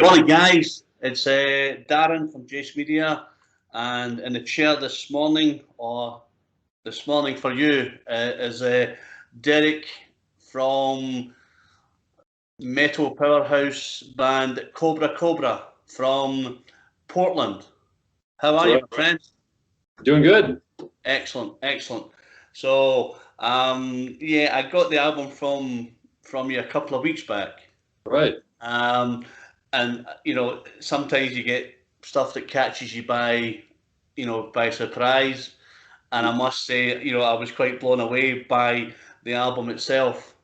Morning, guys. It's Darren from Jace Media, and in the chair this morning, or this morning for you, is Derek from metal powerhouse band Cobra Cobra from Portland. How are you, my friend? Doing good. Excellent, excellent. So, yeah, I got the album from you a couple of weeks back. Right. And you know, sometimes you get stuff that catches you by, by surprise. And I must say, I was quite blown away by the album itself.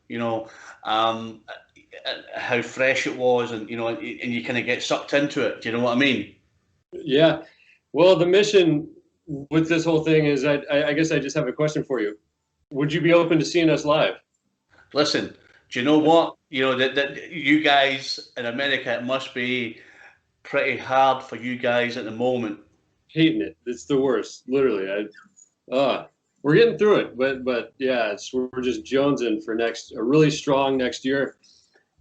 How fresh it was, and and you kind of get sucked into it. Do you know what I mean? Yeah. Well, the mission with this whole thing is, I guess I just have a question for you. Would you be open to seeing us live? Listen, do you know what? That you guys in America, it must be pretty hard for you guys at the moment. Hating it. It's the worst, literally. We're getting through it, but yeah, we're just jonesing for a really strong next year,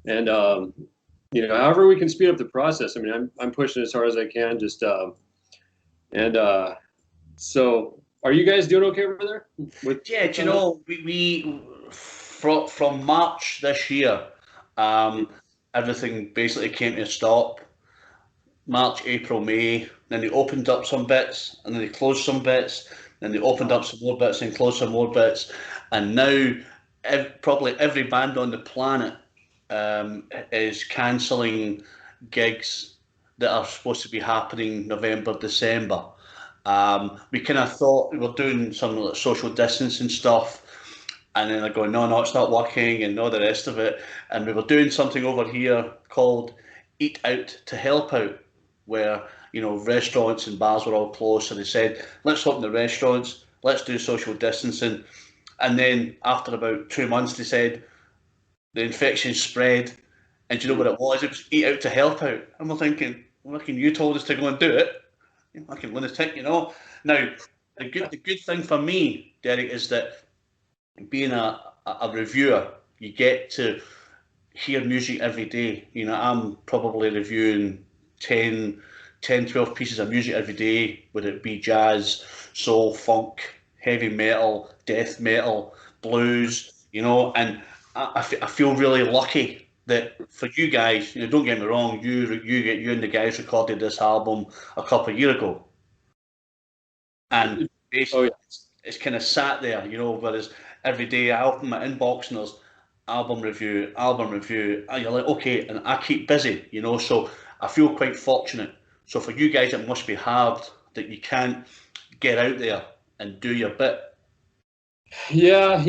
and however we can speed up the process. I mean, I'm pushing as hard as I can. So are you guys doing okay over there? Yeah, do you know, we from March this year, everything basically came to a stop. March, April, May, then they opened up some bits, and then they closed some bits, then they opened up some more bits and closed some more bits, and now probably every band on the planet is cancelling gigs that are supposed to be happening November, December. We kind of thought we were doing some like social distancing stuff, and then they're going, no, it's not working, and all the rest of it. And we were doing something over here called Eat Out to Help Out, where restaurants and bars were all closed. So they said, let's open the restaurants, let's do social distancing. And then after about 2 months, they said the infection spread. And do you know what it was? It was Eat Out to Help Out. And we're thinking, you told us to go and do it. You're fucking lunatic, Now, the good thing for me, Derek, is that being a reviewer, you get to hear music every day. I'm probably reviewing 10, 12 pieces of music every day, whether it be jazz, soul, funk, heavy metal, death metal, blues, and I feel really lucky that for you guys, don't get me wrong, you and the guys recorded this album a couple of years ago, and basically it's kind of sat there, whereas every day I open my inbox and there's album review, and you're like, okay, and I keep busy, so I feel quite fortunate. So for you guys, it must be hard that you can't get out there and do your bit. Yeah,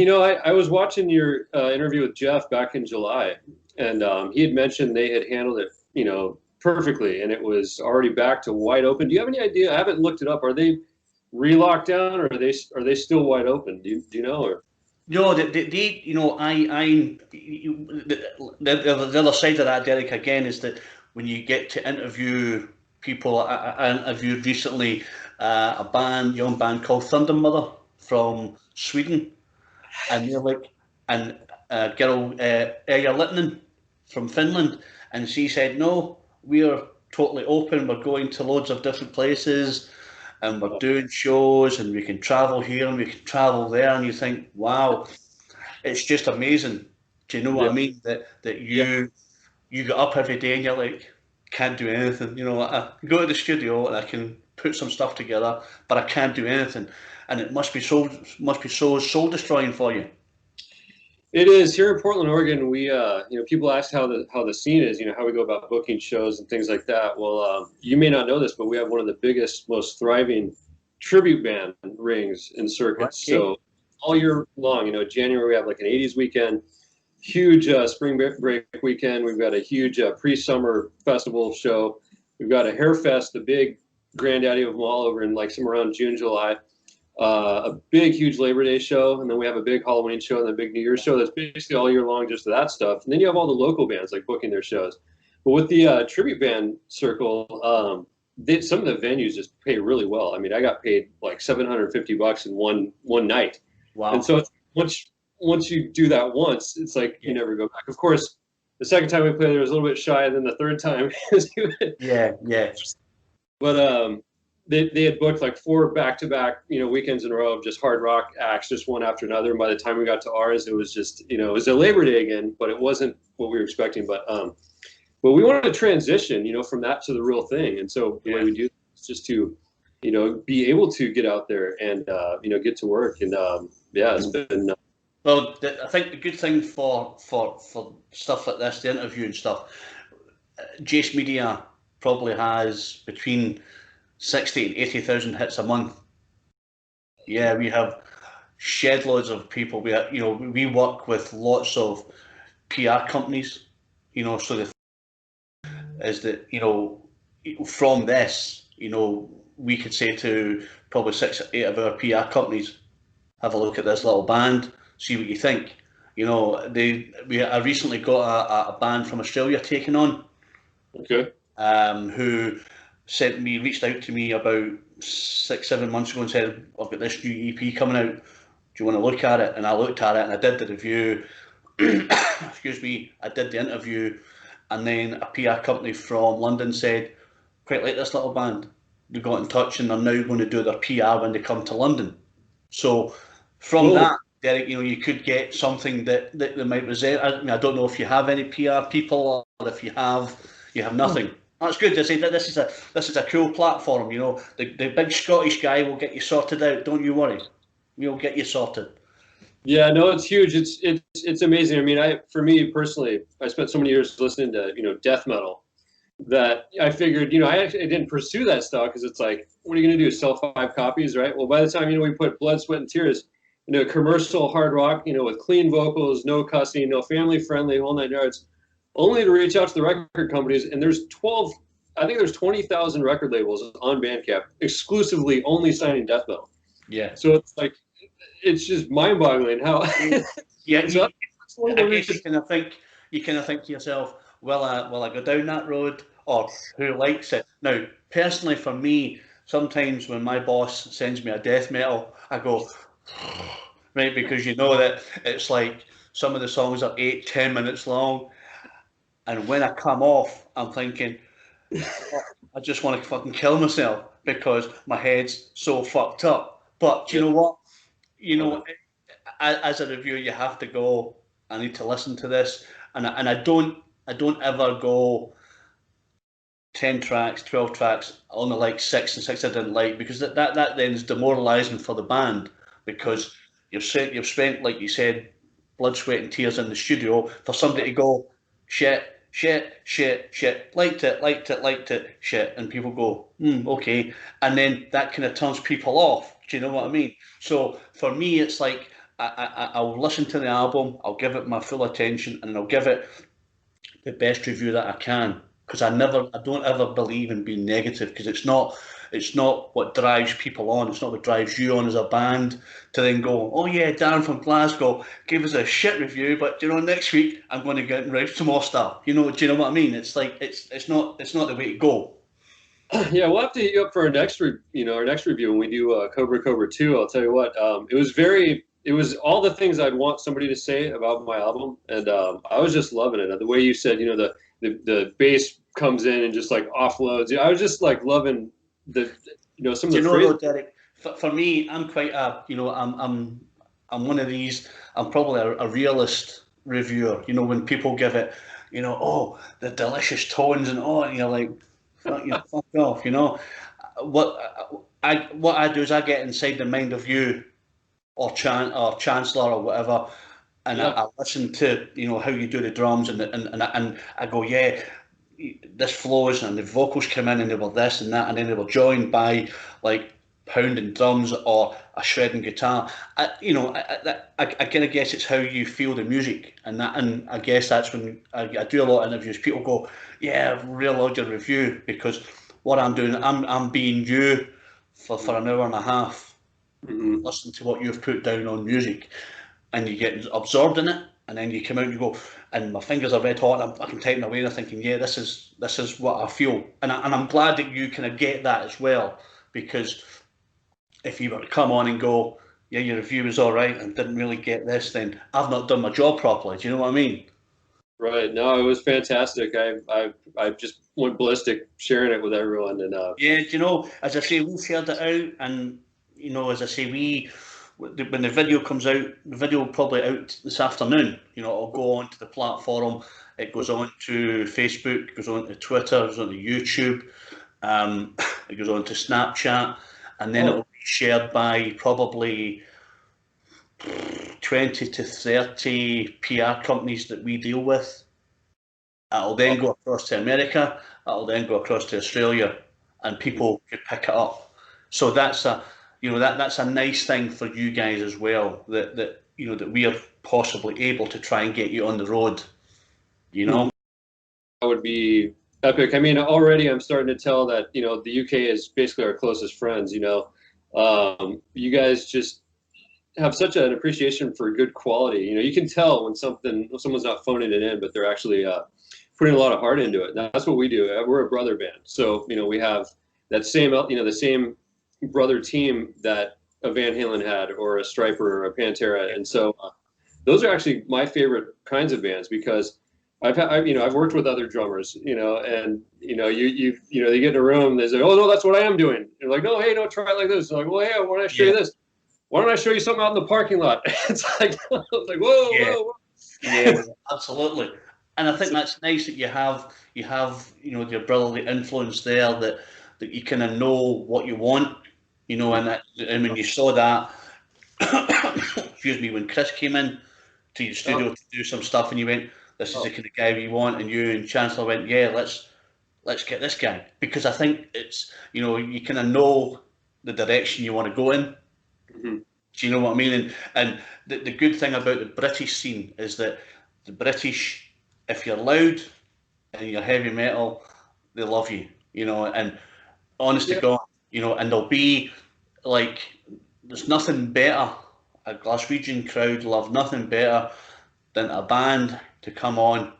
I was watching your interview with Jeff back in July, and he had mentioned they had handled it, perfectly, and it was already back to wide open. Do you have any idea? I haven't looked it up. Are they re-locked down, or are they still wide open? Do you know? Or no, the other side of that, Derek, again, is that when you get to interview people, I interviewed recently a young band called Thunder Mother from Sweden, and they're like, and a girl, Erja Littinen from Finland, and she said, no, we're totally open, we're going to loads of different places, and we're doing shows, and we can travel here and we can travel there, and you think, wow, it's just amazing. Do you know what I mean? That you get up every day and you're like, can't do anything. I go to the studio and I can put some stuff together, but I can't do anything, and it must be so soul destroying for you. It is. Here in Portland, Oregon, we people ask how the scene is, how we go about booking shows and things like that. Well, you may not know this, but we have one of the biggest, most thriving tribute band rings in circuits. Okay. So all year long, January we have like an 80s weekend, huge spring break weekend. We've got a huge pre-summer festival show. We've got a Hair Fest, the big granddaddy of them all, over in like somewhere around June, July. A big, huge Labor Day show, and then we have a big Halloween show and a big New Year's show. That's basically all year long, just that stuff. And then you have all the local bands like booking their shows. But with the tribute band circle, some of the venues just pay really well. I mean, I got paid like $750 in one night. Wow! And so once you do that once, it's like you never go back. Of course, the second time we played, there was a little bit shy, and then the third time, yeah. But they had booked like 4 back-to-back, weekends in a row of just hard rock acts, just one after another. And by the time we got to ours, it was just, it was a Labor Day again, but it wasn't what we were expecting. But we wanted to transition, from that to the real thing. And so the way we do it is just to, be able to get out there and, get to work. And it's been. Well, I think the good thing for stuff like this, the interview and stuff, Jace Media probably has between 60 and 80,000 hits a month. Yeah, we have shed loads of people. We work with lots of PR companies. So the is that from this, we could say to probably 6 or 8 of our PR companies, have a look at this little band, see what you think. I recently got a band from Australia taken on. Okay. Who reached out to me about 6-7 months ago and said, I've got this new EP coming out. Do you want to look at it? And I looked at it and I did the review. Excuse me, I did the interview, and then a PR company from London said, quite like this little band. They got in touch and they're now going to do their PR when they come to London. So from that, Derek, you could get something that they might resent. I don't know if you have any PR people, or if you have nothing. That's good. This is a cool platform. The big Scottish guy will get you sorted out. Don't you worry. We'll get you sorted. Yeah, no, it's huge. It's amazing. I mean, for me personally, I spent so many years listening to death metal that I figured I actually didn't pursue that style because it's like, what are you going to do? Sell 5 copies, right? Well, by the time we put blood, sweat, and tears into commercial hard rock, with clean vocals, no cussing, no family friendly, whole 9 yards. Only to reach out to the record companies, and there's 20,000 record labels on Bandcamp exclusively only signing death metal. Yeah. So it's like, it's just mind-boggling how. Yeah. So I guess you kind of think to yourself, will I go down that road, or who likes it? Now, personally, for me, sometimes when my boss sends me a death metal, I go, right, because that it's like some of the songs are 8-10 minutes long. And when I come off, I'm thinking, I just want to fucking kill myself because my head's so fucked up. But you know what? As a reviewer, you have to go, I need to listen to this. And I don't ever go 10 tracks, 12 tracks, I only like 6 and 6 I didn't like, because that then is demoralising for the band, because you've spent, like you said, blood, sweat and tears in the studio for somebody to go, shit, liked it, shit, and people go, okay, and then that kind of turns people off. Do you know what I mean? So for me, it's like I'll listen to the album, I'll give it my full attention, and I'll give it the best review that I can, because I don't ever believe in being negative, because it's not what drives people on. It's not what drives you on as a band to then go, oh yeah, Darren from Glasgow gave us a shit review, but next week I'm going to get and write some more stuff. Do you know what I mean? It's like it's not the way to go. Yeah, we'll have to hit you up for our next review when we do Cobra Cobra 2. I'll tell you what, it was all the things I'd want somebody to say about my album, and I was just loving it. The way you said, the bass comes in and just like offloads. I was just like loving some of the phrases. Derek, for me, I'm quite I'm one of these. I'm probably a realist reviewer. When people give it, oh, the delicious tones and and you're like, fuck off. What I do is I get inside the mind of you or Chancellor or whatever, and I listen to how you do the drums and I go, yeah, this flows, and the vocals come in and they were this and that, and then they were joined by like pounding drums or a shredding guitar. I kind of guess it's how you feel the music, and I guess that's when I do a lot of interviews. People go, yeah, I've really loved your review, because what I'm doing, I'm being you for an hour and a half, listening to what you've put down on music, and you get absorbed in it. And then you come out and you go, and my fingers are red hot, and I'm fucking typing away, and I'm thinking, yeah, this is what I feel. And I'm glad that you kind of get that as well, because if you were to come on and go, yeah, your review was all right and didn't really get this, then I've not done my job properly. Do you know what I mean? Right. No, it was fantastic. I just went ballistic sharing it with everyone, and Yeah, do you know, as I say, we shared it out, and you know, as I say, when the video comes out, the video will probably out this afternoon. You know, it'll go onto the platform. It goes on to Facebook, it goes on to Twitter, it goes on to YouTube, um, it goes on to Snapchat, and then it'll be shared by probably 20 to 30 PR companies that we deal with. It'll then go across to America. It'll then go across to Australia, and people could pick it up. So that's a, you know, that's a nice thing for you guys as well. That you know that we are possibly able to try and get you on the road. You know, that would be epic. I mean, already I'm starting to tell that, you know, the UK is basically our closest friends. You know, you guys just have such an appreciation for good quality. You know, you can tell when someone's not phoning it in, but they're actually putting a lot of heart into it. That's what we do. We're a brother band, so you know we have that same, you know, the same brother team that a Van Halen had, or a Striper, or a Pantera, and so those are actually my favorite kinds of bands, because you know, I've worked with other drummers, you know, and you know, you know, they get in a room, they say, oh no, that's what I am doing. You're like, no, hey, don't try it like this. They're like, well, hey, why don't I show you this? Why don't I show you something out in the parking lot? It's like, I was like, whoa, whoa. Yeah, absolutely. And I think that's nice that you have you know your brotherly influence there, that you kind of know what you want, you know, and when you saw that, excuse me, when Chris came in to your studio to do some stuff, and you went, this is the kind of guy we want, and you and Chancellor went, yeah, let's get this guy, because I think it's, you know, you kind of know the direction you want to go in. Mm-hmm. Do you know what I mean? And the good thing about the British scene is that the British, if you're loud and you're heavy metal, they love you, you know, and honest to God, you know, and they'll be like, there's nothing better. A Glaswegian crowd love nothing better than a band to come on,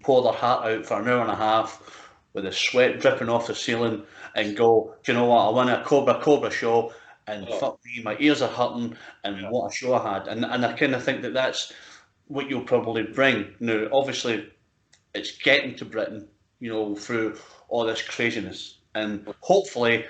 pour their heart out for an hour and a half with the sweat dripping off the ceiling, and go, do you know what, I won a Cobra Cobra show, and fuck me, my ears are hurting, and what a show I had. And I kind of think that that's what you'll probably bring. Now, obviously, it's getting to Britain, you know, through all this craziness, and hopefully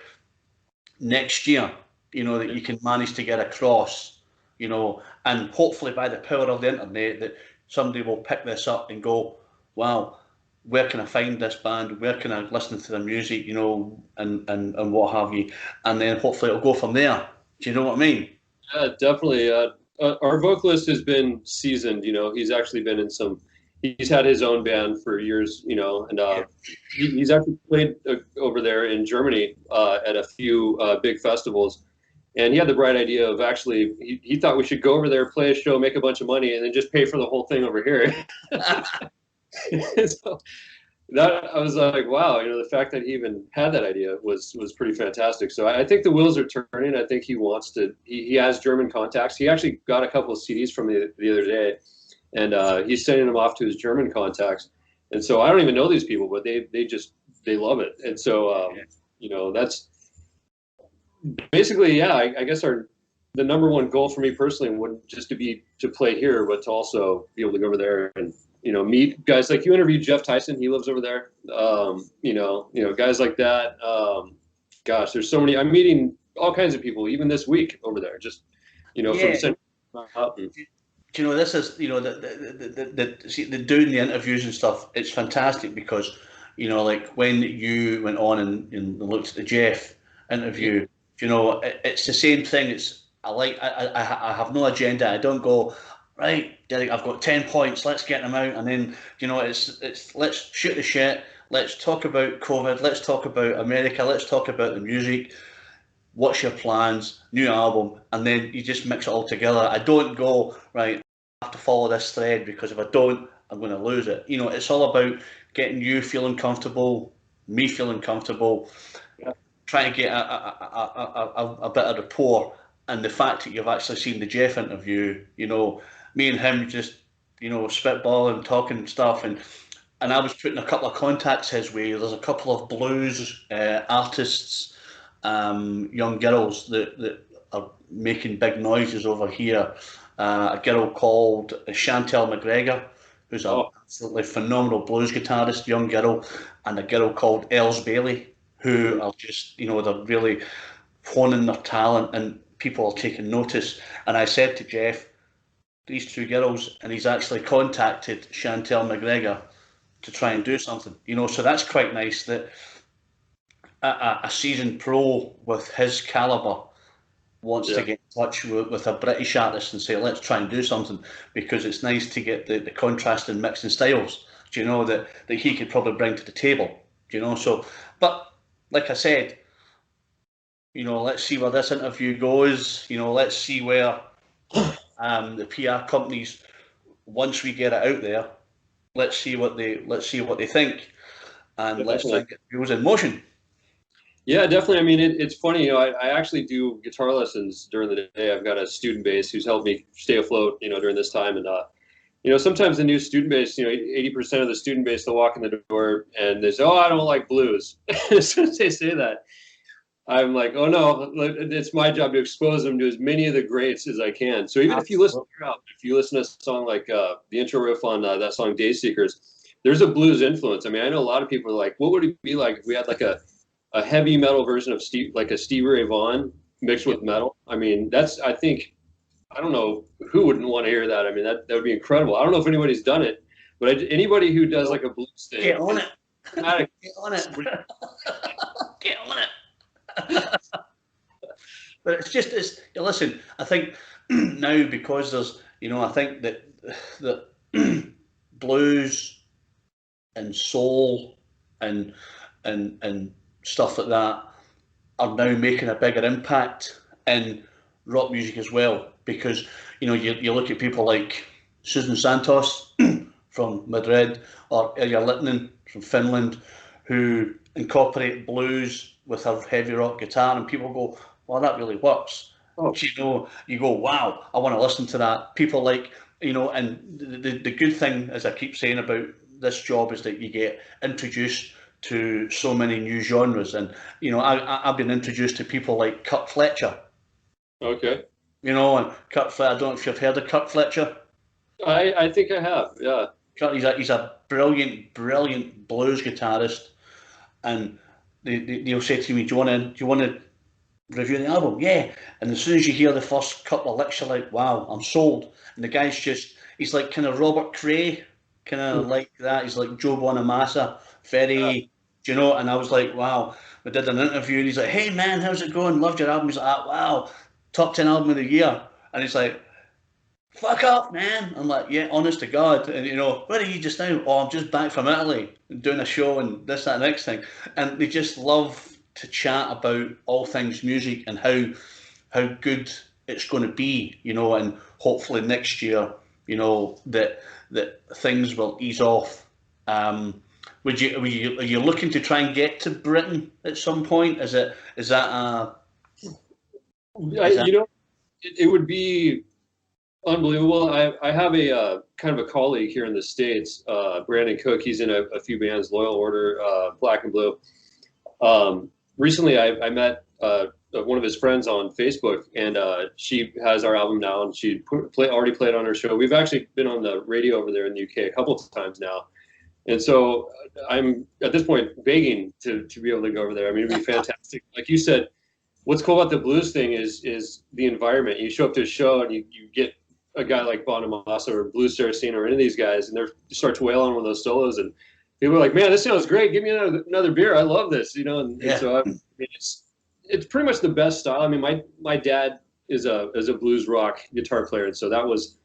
next year, you know, that you can manage to get across, you know, and hopefully by the power of the internet, that somebody will pick this up and go, wow, where can I find this band? Where can I listen to their music? You know, and what have you? And then hopefully it'll go from there. Do you know what I mean? Yeah, definitely. Our vocalist has been seasoned. You know, he's actually been in some. He's had his own band for years. You know, and he's actually played over there in Germany at a few big festivals. And he had the bright idea of actually, he thought we should go over there, play a show, make a bunch of money, and then just pay for the whole thing over here. So that, I was like, wow, you know, the fact that he even had that idea was pretty fantastic. So I think the wheels are turning. I think he wants to, he has German contacts. He actually got a couple of CDs from me the other day, and he's sending them off to his German contacts. And so I don't even know these people, but they love it. And so, you know, that's basically, yeah, I guess the number one goal for me personally wouldn't just to be to play here, but to also be able to go over there and, you know, meet guys like you interviewed Jeff Tyson. He lives over there. You know, guys like that. Gosh, there's so many. I'm meeting all kinds of people, even this week over there. Just, you know, from Central Mountain. Do you know, this is, you know, the doing the interviews and stuff. It's fantastic because, you know, like when you went on and looked at the Jeff interview, you know, it's the same thing. It's I have no agenda. I don't go, right, Derek, I've got 10 points, let's get them out. And then, you know, it's let's shoot the shit, let's talk about COVID, let's talk about America, let's talk about the music, what's your plans, new album, and then you just mix it all together. I don't go, right, I have to follow this thread because if I don't, I'm going to lose it. You know, it's all about getting you feeling comfortable, me feeling comfortable, trying to get a bit of rapport. And the fact that you've actually seen the Jeff interview, you know, me and him just, you know, spitballing, talking stuff, and I was putting a couple of contacts his way. There's a couple of blues artists, young girls that are making big noises over here. A girl called Chantel McGregor, who's a absolutely phenomenal blues guitarist, young girl, and a girl called Els Bailey, who are just, you know, they're really honing their talent, and people are taking notice. And I said to Jeff, these two girls, and he's actually contacted Chantel McGregor to try and do something, you know. So that's quite nice that a seasoned pro with his caliber wants to get in touch with a British artist and say, let's try and do something, because it's nice to get the contrast and mixing styles, do you know, that he could probably bring to the table, do you know. So, but like I said, you know, let's see where this interview goes. You know, let's see where the PR companies, once we get it out there, let's see what they think, and let's try and get wheels in motion. Yeah, definitely. I mean, it's funny. You know, I actually do guitar lessons during the day. I've got a student base who's helped me stay afloat, you know, during this time. And you know, sometimes the new student base, you know, 80% of the student base, they'll walk in the door and they say, "Oh, I don't like blues." As soon as they say that, I'm like, "Oh no, it's my job to expose them to as many of the greats as I can." So even if you listen to a song like the intro riff on that song "Day Seekers," there's a blues influence. I mean, I know a lot of people are like, "What would it be like if we had like a heavy metal version of Stevie Ray Vaughan mixed with metal?" I mean, I think, I don't know who wouldn't want to hear that. I mean, that would be incredible. I don't know if anybody's done it, but anybody who does like a blues thing. Get on it. Get on it. Get on it. But it's just, listen, I think now, because there's, you know, I think that blues and soul and stuff like that are now making a bigger impact in rock music as well, because, you know, you look at people like Susan Santos from Madrid, or Ilja Littinen from Finland, who incorporate blues with her heavy rock guitar, and people go, well, that really works. Oh. You know, you go, wow, I want to listen to that. People like, you know, and the good thing, as I keep saying about this job, is that you get introduced to so many new genres. And, you know, I've been introduced to people like Kurt Fletcher. Okay. You know, and Kurt Fletcher, I don't know if you've heard of Kurt Fletcher. I think I have, yeah. Kurt, he's a brilliant blues guitarist, and they'll say to me, do you want to review the album? Yeah. And as soon as you hear the first couple of licks, you're like, wow, I'm sold. And the guy's he's like kind of Robert Cray, kind of like that. He's like Joe Bonamassa, very, do you know? And I was like, wow. We did an interview, and he's like, hey man, how's it going? Loved your album. He's like, wow, top 10 album of the year. And he's like, fuck off, man. I'm like, yeah, honest to God. And, you know, where are you just now? Oh, I'm just back from Italy doing a show and this, that, next thing. And they just love to chat about all things music and how good it's going to be, you know, and hopefully next year, you know, that things will ease off. Are you looking to try and get to Britain at some point? Is that you know, it would be unbelievable. I have a kind of a colleague here in the States, Brandon Cook. He's in a few bands, Loyal Order, Black and Blue. Recently, I met one of his friends on Facebook, and she has our album now, and she already played on her show. We've actually been on the radio over there in the UK a couple of times now. And so I'm at this point begging to be able to go over there. I mean, it'd be fantastic. Like you said, what's cool about the blues thing is the environment. You show up to a show and you get a guy like Bonamassa or Blues Saracen or any of these guys, and they start to wail on one of those solos, and people are like, man, this sounds great. Give me another beer. I love this, you know. And so I mean, it's pretty much the best style. I mean, my dad is a blues rock guitar player, and so that was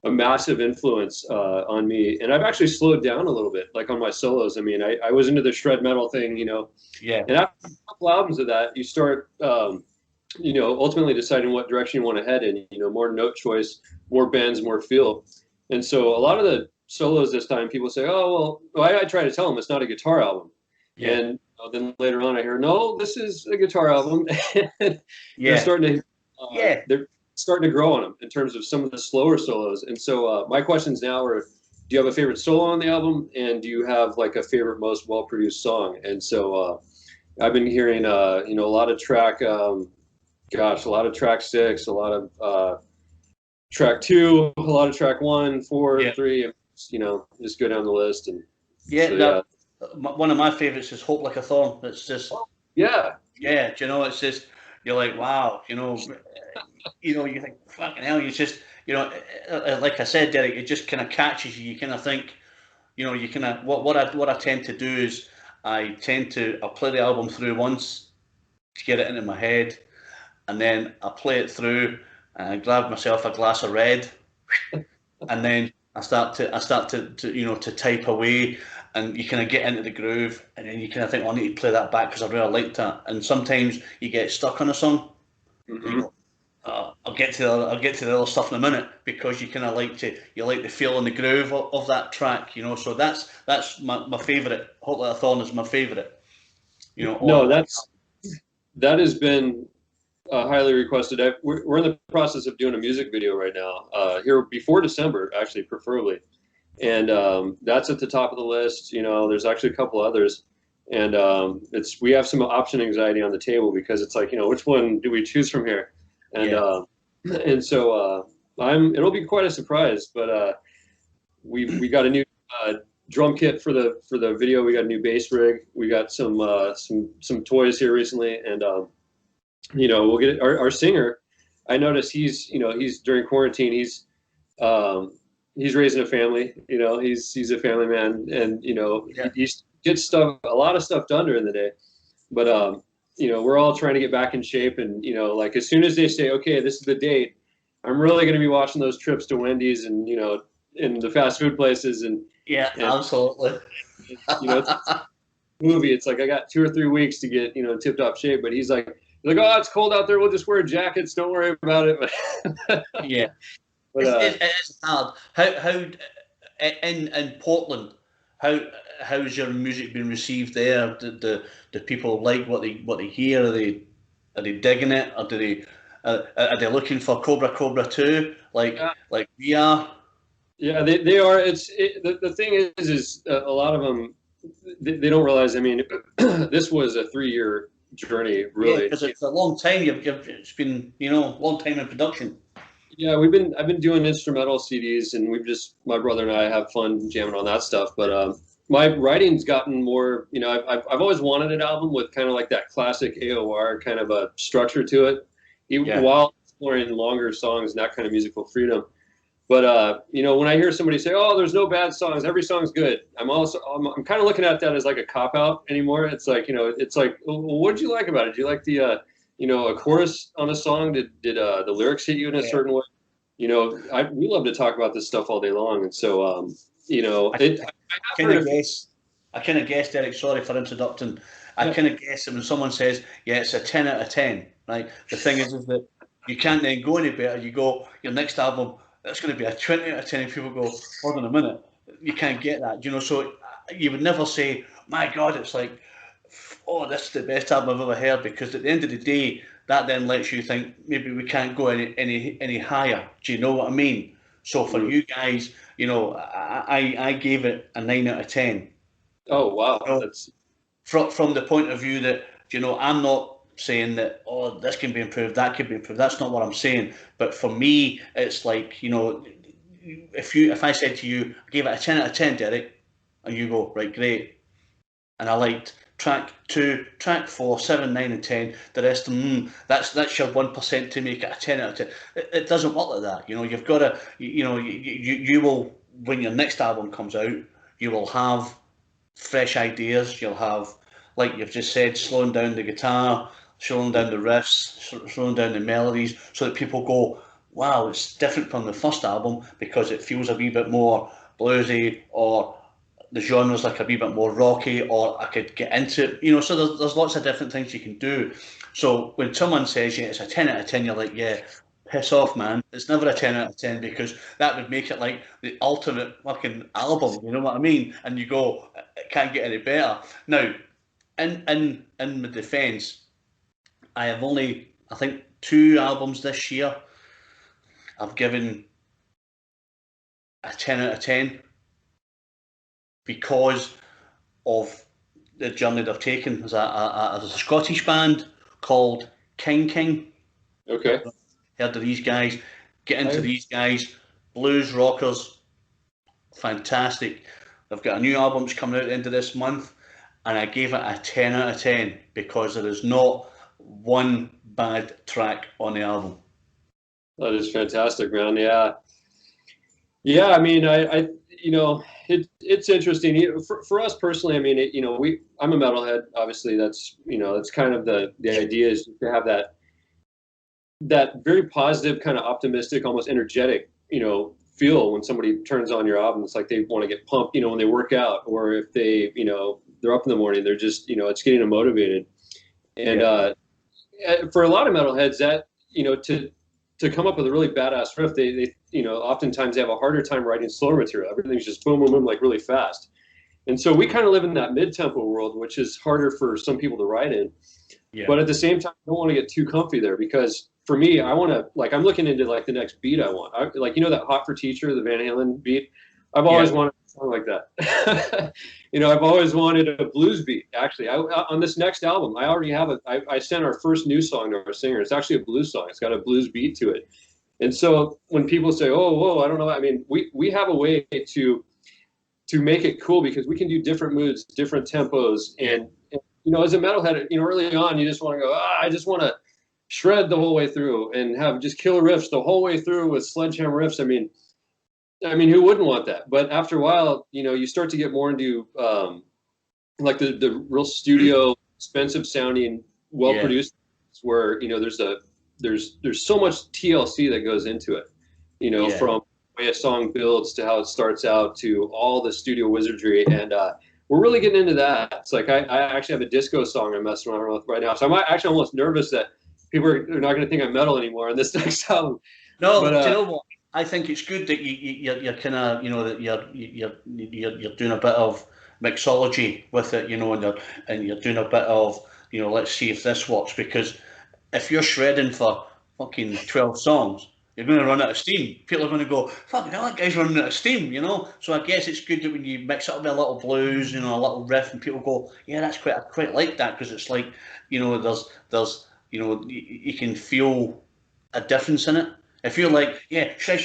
a massive influence on me. And I've actually slowed down a little bit, like on my solos. I mean, I was into the shred metal thing, you know. Yeah. And after a couple albums of that, you start, you know, ultimately deciding what direction you want to head in. You know, more note choice, more bends, more feel. And so a lot of the solos this time, people say, oh, well, I try to tell them it's not a guitar album. Yeah. And then later on I hear, no, this is a guitar album. They're starting to grow on them in terms of some of the slower solos. And so my questions now are, do you have a favorite solo on the album? And do you have like a favorite, most well-produced song? And so I've been hearing, you know, a lot of track, a lot of track 6, a lot of track 2, a lot of track 1, 4, 3. just go down the list. And yeah, so, one of my favorites is Hope Like a Thorn. It's just yeah. Yeah, do you know, it's just, you're like, wow, you think, fucking hell, you just, like I said, Derek, it just kind of catches you. You kind of think, you kind of, what I tend to do is I'll play the album through once to get it into my head, and then I play it through, and I grab myself a glass of red, and then I start to type away, and you kind of get into the groove, and then you kind of think, I need to play that back because I really liked that. And sometimes you get stuck on a song. Mm-hmm. You go, I'll get to the other stuff in a minute, because you kind of like the feel and the groove of that track. So that's my favourite. Hope Like a Thorn is my favourite. No, that has been highly requested. We're in the process of doing a music video right now, here before December, actually, preferably. And that's at the top of the list. There's actually a couple others, and we have some option anxiety on the table, because it's like, which one do we choose from here? And and so it'll be quite a surprise. But we got a new drum kit for the video. We got a new bass rig. We got some toys here recently, and we'll get our singer. I noticed he's during quarantine, he's raising a family. He's a family man, and he gets a lot of stuff done during the day. But we're all trying to get back in shape, and like as soon as they say, okay, this is the date, I'm really going to be watching those trips to Wendy's and in the fast food places and absolutely. Movie. It's like I got 2 or 3 weeks to get tip top shape, but he's like, oh, it's cold out there. We'll just wear jackets. Don't worry about it. Yeah. But it's hard. How in Portland? How's your music been received there? Do people like what they hear? Are they digging it, or are they looking for Cobra Cobra 2 like we are? Yeah, they are. The thing is a lot of them they don't realize. I mean, this was a 3-year journey, really. Because it's a long time. It's been long time in production. Yeah, I've been doing instrumental CDs, and my brother and I have fun jamming on that stuff. But my writing's gotten more, I've always wanted an album with kind of like that classic AOR kind of a structure to it, while exploring longer songs and that kind of musical freedom. But when I hear somebody say, "Oh, there's no bad songs, every song's good," I'm kind of looking at that as like a cop out anymore. It's like, well, what did you like about it? Did you like the a chorus on a song? Did the lyrics hit you in a certain way? We love to talk about this stuff all day long, and so I kind of guess, Derek. Sorry for interrupting. I kind of guess that when someone says, "Yeah, it's a 10 out of 10," right? The thing is that you can't then go any better. You go, your next album, it's going to be a 20 out of 10, and people go, hold on a minute, you can't get that. So you would never say, my God, it's like, oh, this is the best album I've ever heard, because at the end of the day, that then lets you think maybe we can't go any higher. Do you know what I mean? So for you guys, I gave it a 9 out of 10. Oh wow! That's from the point of view that I'm not saying that, oh, this can be improved, that can be improved. That's not what I'm saying. But for me, it's like, if I said to you, I gave it a 10 out of 10, Derek, and you go, right, great, and I liked track 2, track 4, 7, 9, and 10. The rest of them, that's your 1% to make it a 10 out of 10. It doesn't work like that. You've got to, you will, when your next album comes out, you will have fresh ideas. You'll have, like you've just said, slowing down the guitar, slowing down the riffs, slowing down the melodies, so that people go, wow, it's different from the first album because it feels a wee bit more bluesy, or the genre's like a wee bit more rocky, or I could get into it. So there's lots of different things you can do. So when someone says, yeah, it's a 10 out of 10, you're like, yeah, piss off, man. It's never a 10 out of 10, because that would make it like the ultimate fucking album, you know what I mean? And you go, it can't get any better. Now, in my defence, I have only, I think, 2 albums this year I've given a 10 out of 10 because of the journey they've taken. There's a Scottish band called King. Okay. Heard of these guys? Get into these guys. Blues rockers, fantastic. They've got a new album that's coming out at the end of this month, and I gave it a 10 out of 10 because there is not one bad track on the album. That is fantastic, man. Yeah. Yeah, I mean, I you know, it's interesting. For us personally, I mean, you know, I'm a metalhead. Obviously, that's, you know, that's kind of the idea, is to have that very positive, kind of optimistic, almost energetic, you know, feel when somebody turns on your album. It's like they want to get pumped, you know, when they work out, or if they, you know, they're up in the morning, they're just, you know, it's getting them motivated. And for a lot of metalheads, that, you know, to come up with a really badass riff, they you know, oftentimes they have a harder time writing slower material. Everything's just boom, boom, boom, like really fast. And so we kind of live in that mid-tempo world, which is harder for some people to write in. Yeah. But at the same time, I don't want to get too comfy there, because for me, I want to, like, I'm looking into like the next beat I want. Like, you know, that Hot for Teacher, the Van Halen beat? I've always wanted a song like that. You know, I've always wanted a blues beat. Actually, on this next album, I already have I sent our first new song to our singer. It's actually a blues song. It's got a blues beat to it. And so when people say, oh, whoa, I don't know, I mean, we have a way to make it cool, because we can do different moods, different tempos. And you know, as a metalhead, you know, early on, you just want to go, I just want to shred the whole way through and have just killer riffs the whole way through with sledgehammer riffs. I mean, who wouldn't want that? But after a while, you know, you start to get more into like the real studio, expensive sounding, well-produced, where, you know, there's so much TLC that goes into it, you know, from the way a song builds to how it starts out to all the studio wizardry. And we're really getting into that. It's like I actually have a disco song I'm messing around with right now. So I'm actually almost nervous that people are not going to think I'm metal anymore on this next album. No, but you know what? I think it's good that you're kind of, you know, that you're doing a bit of mixology with it, you know, and you're doing a bit of, you know, let's see if this works, because if you're shredding for fucking 12 songs, you're going to run out of steam. People are going to go, fucking hell, that guy's running out of steam, you know? So I guess it's good that when you mix it up with a little blues, you know, a little riff, and people go, yeah, that's I quite like that, because it's like, you know, there's, you know, you can feel a difference in it. If you're like, yeah, shred,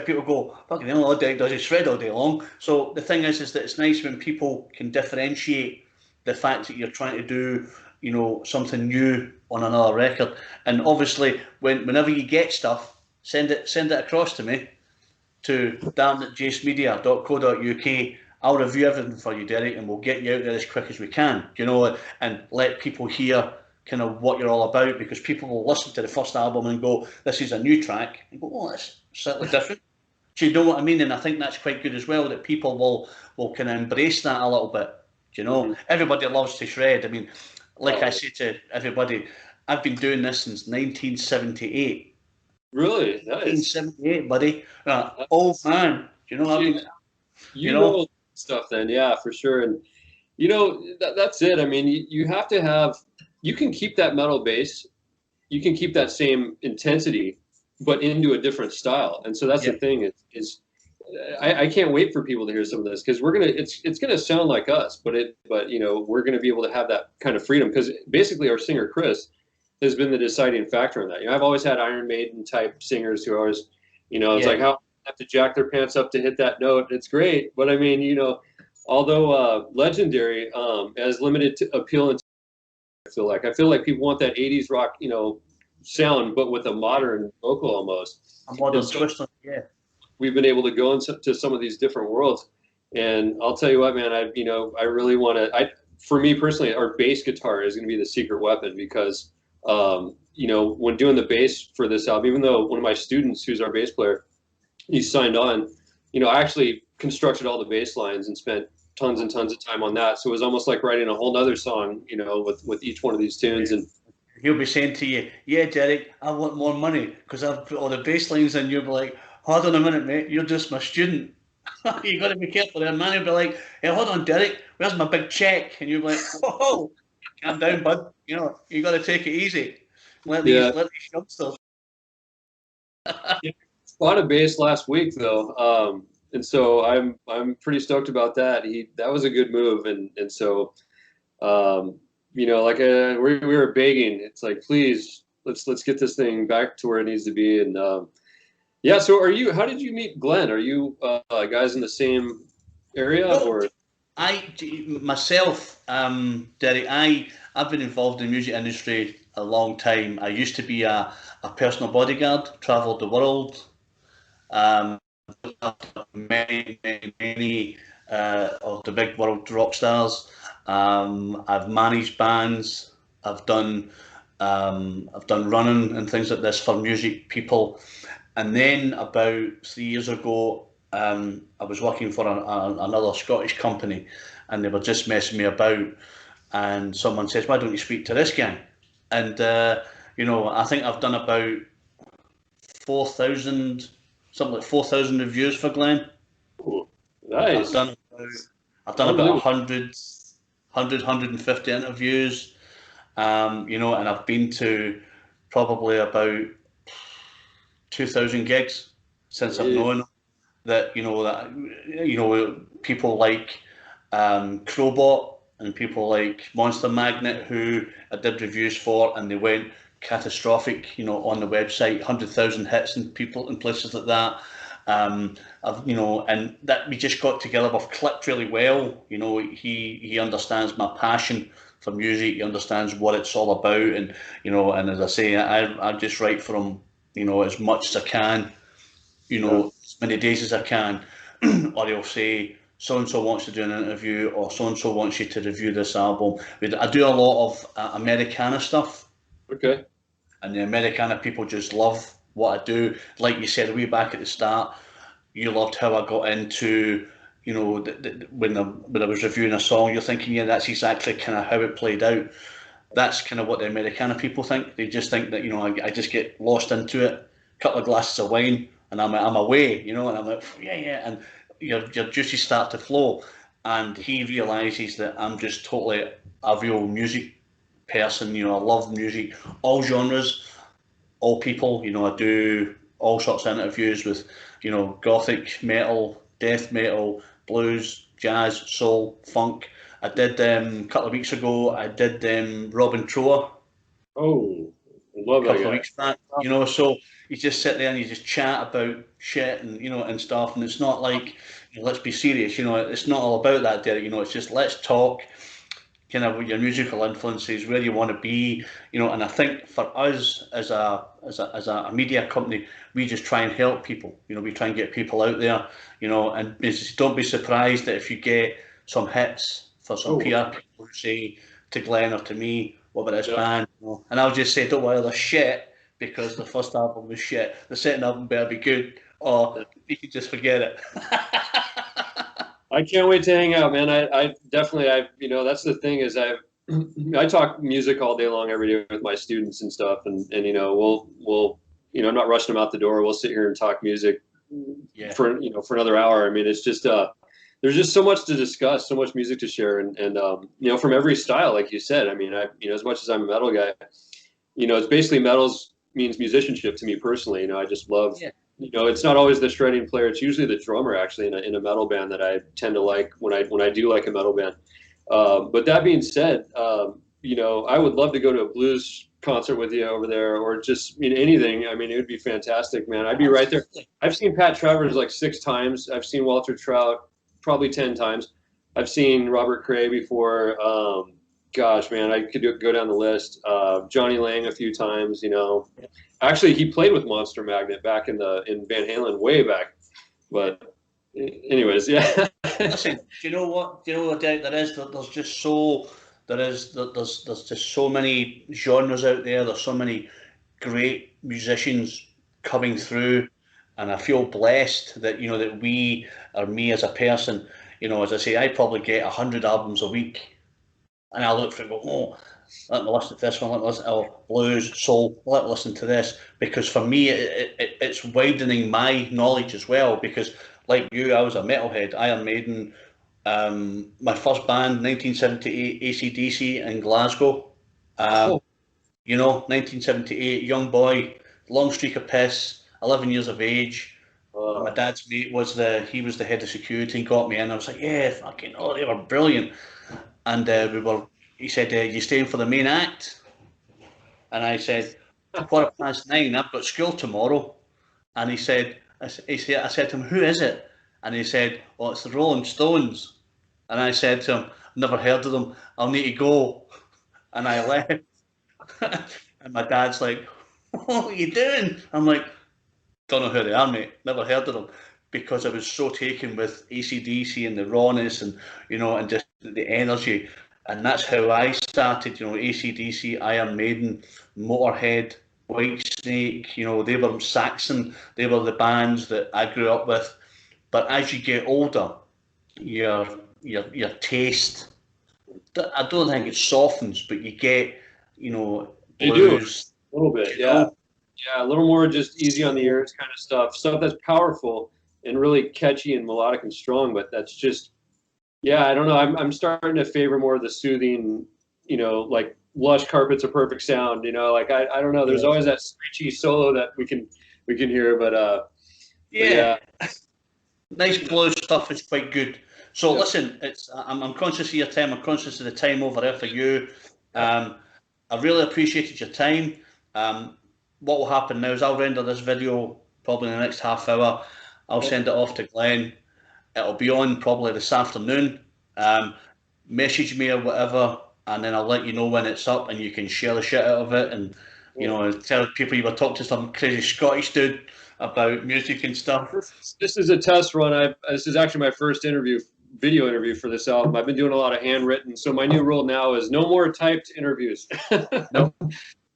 people go, fucking hell, all day does is shred all day long. So the thing is that it's nice when people can differentiate the fact that you're trying to do, you know, something new on another record. And obviously, whenever you get stuff, send it across to me, to darren@jacemedia.co.uk. I'll review everything for you, Derek, and we'll get you out there as quick as we can, you know, and let people hear kind of what you're all about, because people will listen to the first album and go, this is a new track, and go, oh, that's slightly different. Do you know what I mean? And I think that's quite good as well, that people will kind of embrace that a little bit. You know, everybody loves to shred. I mean, like I say to everybody, I've been doing this since 1978. Really? Nice. 1978, buddy. Old man. You know what I mean? You know stuff then, yeah, for sure. And you know, that's it. I mean, you have to have, you can keep that metal bass, you can keep that same intensity, but into a different style. And so that's the thing is I can't wait for people to hear some of this, because it's gonna sound like us, but you know, we're gonna be able to have that kind of freedom, because basically our singer Chris has been the deciding factor in that. You know, I've always had Iron Maiden type singers who always, you know, it's like how have to jack their pants up to hit that note. It's great, but I mean, you know, although legendary, as limited to appeal, and I feel like people want that 80s rock, you know, sound, but with a modern vocal almost. A modern twist, yeah. We've been able to go into some of these different worlds, and I'll tell you what, man, I really want to. For me personally, our bass guitar is going to be the secret weapon, because you know, when doing the bass for this album, even though one of my students, who's our bass player, he's signed on, you know, I actually constructed all the bass lines and spent tons and tons of time on that. So it was almost like writing a whole nother song, you know, with each one of these tunes. And he'll be saying to you, yeah, Derek, I want more money because I've put all the bass lines in. You'll be like, hold on a minute, mate, you're just my student. You got to be careful there, man. He'll be like, hey, hold on, Derek, where's my big check? And you'll be like, oh, calm down, bud. You know, you got to take it easy. Let these youngsters. Bought a bass last week though. And so I'm pretty stoked about that. That was a good move, and so you know, like we were begging. It's like, please, let's get this thing back to where it needs to be. And Yeah. So are you? How did you meet Glenn? Are you guys in the same area No, or? myself, Derek, I've been involved in the music industry a long time. I used to be a personal bodyguard, travelled the world, um, many of the big world rock stars. I've managed bands. I've done I've done running and things like this for music people. And then about 3 years ago, I was working for another Scottish company, and they were just messing me about. And someone says, "Why don't you speak to this guy?" And I think I've done about 4,000, something like 4,000 reviews for Glenn. Ooh, I've nice. done I've done about Unbelievable. 150 interviews, and I've been to probably about 2,000 gigs since I've known him. People like Crowbot and people like Monster Magnet, who I did reviews for, and they went catastrophic, on the website, 100,000 hits and people in places like that. And that we just got together. We've clicked really well. He understands my passion for music. He understands what it's all about, and as I say, I just write for him, as much as I can, Yeah. as many days as I can, or he'll say, so and so wants to do an interview, or so and so wants you to review this album. I do a lot of Americana stuff, Okay. and the Americana people just love what I do. Like you said way back at the start, you loved how I got into, when I was reviewing a song. You're thinking, yeah, that's exactly kind of how it played out. That's kind of what the Americana people think. They just think that I just get lost into it, a couple of glasses of wine, and I'm away, and I'm like, yeah, yeah, and your juices start to flow. And he realizes that I'm just totally a real music person. I love music, all genres, all people. I do all sorts of interviews with, gothic, metal, death metal, blues, jazz, soul, funk. I did a couple of weeks ago. I did Robin Trower Oh, a love that couple of guy. weeks back. So you just sit there and you just chat about shit and and stuff, and it's not like, let's be serious. It's not all about that, Derek. It's just let's talk kind of your musical influences, where you want to be, and I think for us as a media company, we just try and help people. We try and get people out there, and don't be surprised that if you get some hits for some Oh, PR people who say to Glenn or to me, what about this yeah. band? And I'll just say, don't worry, they're shit because the first album was shit. The second album better be good, or you can just forget it. I can't wait to hang out, man. I definitely, that's the thing is I talk music all day long, every day with my students and stuff, and we'll, I'm not rushing them out the door. We'll sit here and talk music Yeah, for another hour. I mean, it's just, there's just so much to discuss, so much music to share, and from every style, like you said. I mean, as much as I'm a metal guy, it's basically metals means musicianship to me personally. I just love, yeah. it's not always the shredding player. It's usually the drummer actually in a metal band that I tend to like when I do like a metal band. But that being said, I would love to go to a blues concert with you over there, or just anything. I mean, it would be fantastic, man. I'd be right there. Absolutely. I've seen Pat Travers like 6 times. I've seen Walter Trout probably 10 times. I've seen Robert Cray before. Gosh, man, I could go down the list. Johnny Lang a few times. Actually, he played with Monster Magnet back in Van Halen way back. But anyways, yeah. Listen, do you know what? Do you know what there is? There's just there's just so many genres out there. There's so many great musicians coming through, and I feel blessed that that we, or me as a person, as I say, I probably get 100 albums a week, and I look through and go, oh, let me listen to this one, let me listen to blues, soul, let me listen to this, because for me it's widening my knowledge as well. Because like you, I was a metalhead, Iron Maiden, my first band, 1978, AC/DC in Glasgow. Um, Oh, 1978, young boy, long streak of piss, 11 years of age. My uh, dad's mate he was the head of security and got me in. I was like, yeah, fucking, oh, they were brilliant. And he said, you staying for the main act? And I said, 9:15, I've got school tomorrow. And he said, I said to him, who is it? And he said, oh, it's the Rolling Stones. And I said to him, never heard of them. I'll need to go. And I left. And my dad's like, what are you doing? I'm like, don't know who they are, mate. Never heard of them. Because I was so taken with AC/DC and the rawness and, and just the energy. And that's how I started, AC/DC, Iron Maiden, Motorhead, Whitesnake, they were Saxon, they were the bands that I grew up with. But as you get older, your taste, I don't think it softens, but you get, blues. You do a little bit, yeah. Yeah, a little more just easy on the ears kind of stuff that's powerful and really catchy and melodic and strong, but that's just, yeah, I don't know. I'm starting to favor more of the soothing, like Lush Carpet's a perfect sound, like I don't know. There's always that screechy solo that we can hear, but yeah. Nice blues stuff is quite good. So listen, I'm conscious of your time. I'm conscious of the time over there for you. I really appreciated your time. What will happen now is I'll render this video probably in the next half hour. I'll send it off to Glenn. It'll be on probably this afternoon. Message me or whatever, and then I'll let you know when it's up, and you can share the shit out of it, and tell people you were talking to some crazy Scottish dude about music and stuff. This is a test run. This is actually my first video interview for this album. I've been doing a lot of handwritten, so my new rule now is no more typed interviews. No.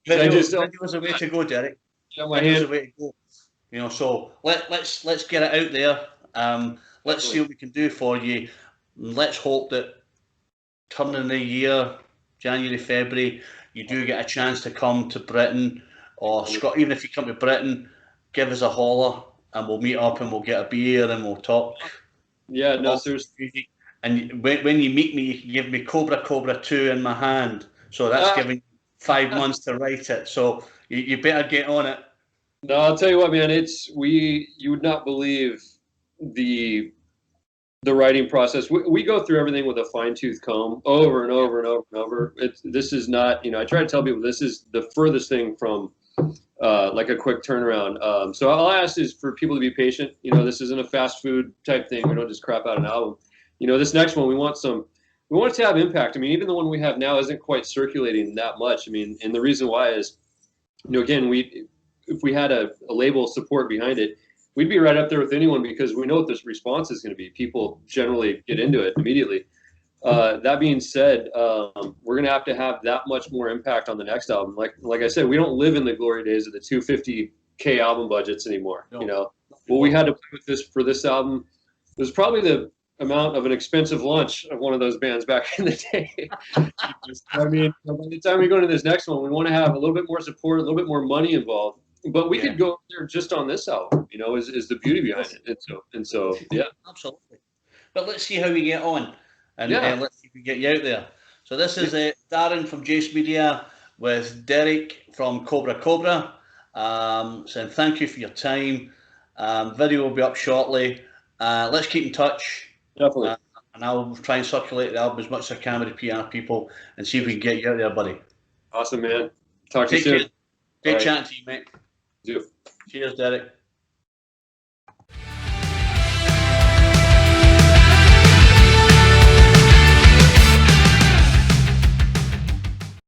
Video is a way to go, Derek. Yeah, my hand. A way to go. So let's get it out there. Let's see what we can do for you. Let's hope that turning the year, January, February, you do get a chance to come to Britain or Scotland. Even if you come to Britain, give us a holler and we'll meet up and we'll get a beer and we'll talk. Yeah, no, seriously. And when you meet me, you can give me Cobra Cobra 2 in my hand. So that's giving 5 months to write it. So you better get on it. No, I'll tell you what, man. You would not believe the writing process. We go through everything with a fine-tooth comb over and over and over and over. This is not, I try to tell people this is the furthest thing from like a quick turnaround. So all I ask is for people to be patient. This isn't a fast food type thing. We don't just crap out an album. This next one, we want it to have impact. I mean, even the one we have now isn't quite circulating that much. I mean, and the reason why is, again, if we had a label support behind it, we'd be right up there with anyone because we know what this response is going to be. People generally get into it immediately. That being said, we're going to have that much more impact on the next album. Like I said, we don't live in the glory days of the $250K album budgets anymore. No. What we had to play with for this album was probably the amount of an expensive lunch of one of those bands back in the day. I mean, by the time we go into this next one, we want to have a little bit more support, a little bit more money involved. But we could go there just on this album, is the beauty behind it. And so, yeah. Absolutely. But let's see how we get on. And let's see if we get you out there. So this is Darren from Jace Media with Derek from Cobra Cobra. Saying thank you for your time. Video will be up shortly. Let's keep in touch. Definitely. And I'll try and circulate the album as much as I can with the PR people and see if we can get you out there, buddy. Awesome, man. Talk to you soon. Great chatting to you, mate. You. Cheers, Derek.